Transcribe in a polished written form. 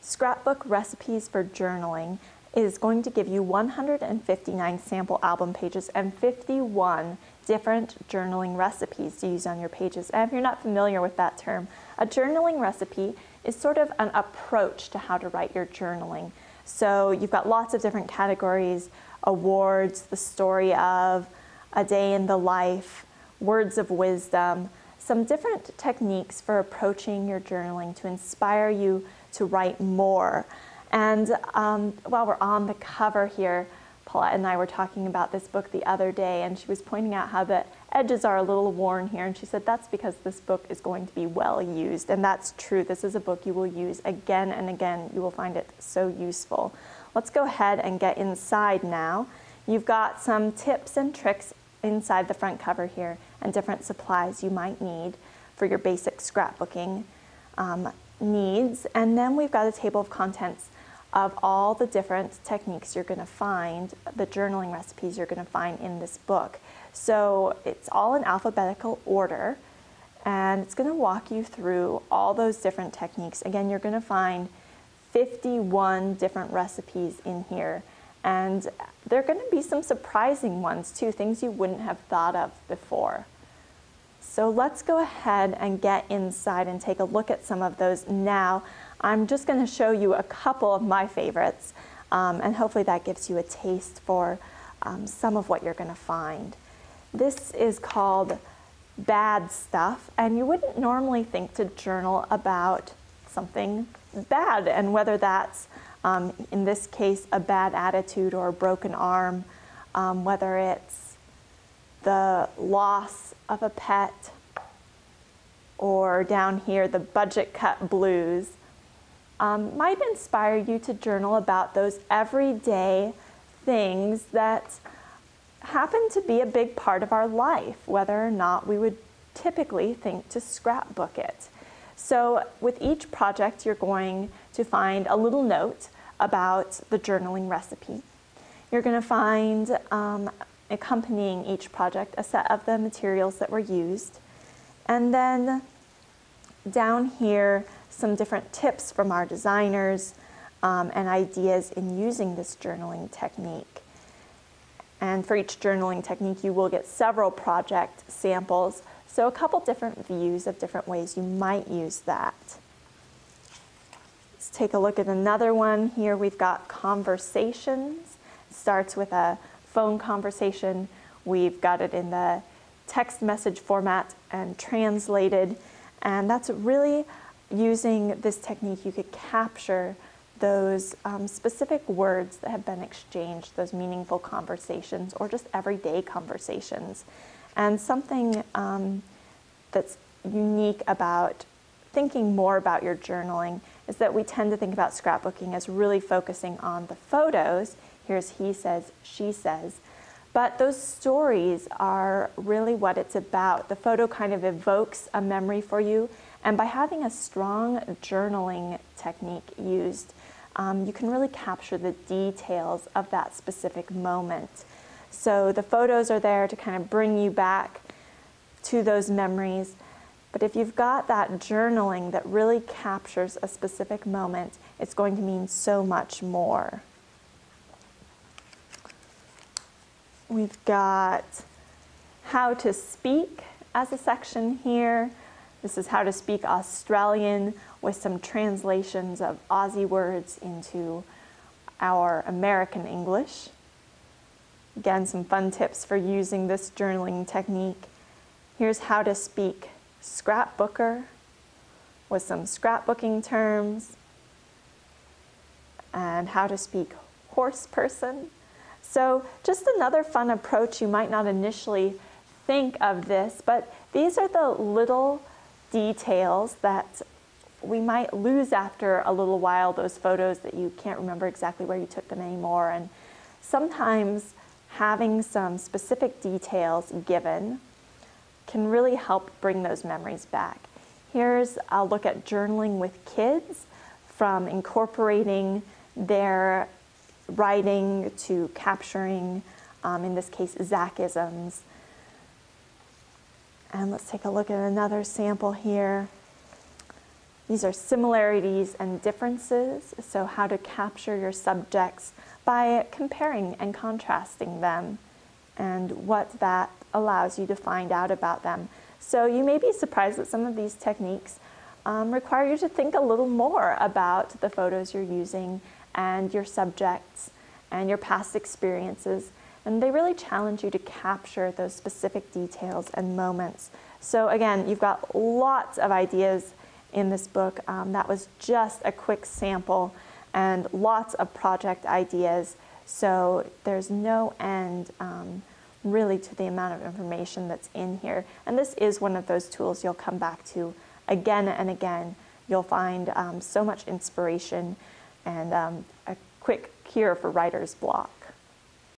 Scrapbook Recipes for Journaling is going to give you 159 sample album pages and 51 different journaling recipes to use on your pages. And if you're not familiar with that term, a journaling recipe is sort of an approach to how to write your journaling. So you've got lots of different categories: awards, the story of, a day in the life, words of wisdom, some different techniques for approaching your journaling to inspire you to write more. And while we're on the cover here, Paulette and I were talking about this book the other day, and she was pointing out how the edges are a little worn here, and she said that's because this book is going to be well used. And that's true. This is a book you will use again and again. You will find it so useful. Let's go ahead and get inside now. You've got some tips and tricks inside the front cover here and different supplies you might need for your basic scrapbooking needs. And then we've got a table of contents of all the different techniques you're going to find, the journaling recipes you're going to find in this book. So it's all in alphabetical order, and it's going to walk you through all those different techniques. Again, you're going to find 51 different recipes in here, and there are going to be some surprising ones too, things you wouldn't have thought of before. So let's go ahead and get inside and take a look at some of those now. I'm just going to show you a couple of my favorites, and hopefully that gives you a taste for some of what you're going to find. This is called Bad Stuff, and you wouldn't normally think to journal about something bad, and whether that's, in this case, a bad attitude or a broken arm, whether it's the loss of a pet, or down here, the budget cut blues. Might inspire you to journal about those everyday things that happen to be a big part of our life, whether or not we would typically think to scrapbook it. So with each project, you're going to find a little note about the journaling recipe. You're going to find, accompanying each project, a set of the materials that were used. And then down here, some different tips from our designers and ideas in using this journaling technique. And for each journaling technique, you will get several project samples, so a couple different views of different ways you might use that. Let's take a look at another one. Here we've got conversations. It starts with a phone conversation. We've got it in the text message format and translated, and that's really using this technique. You could capture those specific words that have been exchanged, those meaningful conversations or just everyday conversations. And something that's unique about thinking more about your journaling is that we tend to think about scrapbooking as really focusing on the photos. Here's he says, she says. But those stories are really what it's about. The photo kind of evokes a memory for you, and by having a strong journaling technique used, you can really capture the details of that specific moment. So the photos are there to kind of bring you back to those memories. But if you've got that journaling that really captures a specific moment, it's going to mean so much more. We've got how to speak as a section here. This is how to speak Australian with some translations of Aussie words into our American English. Again, some fun tips for using this journaling technique. Here's how to speak scrapbooker with some scrapbooking terms, and how to speak horse person. So just another fun approach. You might not initially think of this, but these are the little details that we might lose after a little while, those photos that you can't remember exactly where you took them anymore. And sometimes having some specific details given can really help bring those memories back. Here's a look at journaling with kids, from incorporating their writing to capturing, in this case, Zachisms. And let's take a look at another sample here. These are similarities and differences, so how to capture your subjects by comparing and contrasting them and what that allows you to find out about them. So you may be surprised that some of these techniques require you to think a little more about the photos you're using and your subjects and your past experiences, and they really challenge you to capture those specific details and moments. So again, you've got lots of ideas in this book. That was just a quick sample and lots of project ideas. So there's no end really to the amount of information that's in here. And this is one of those tools you'll come back to again and again. You'll find so much inspiration and a quick cure for writer's block.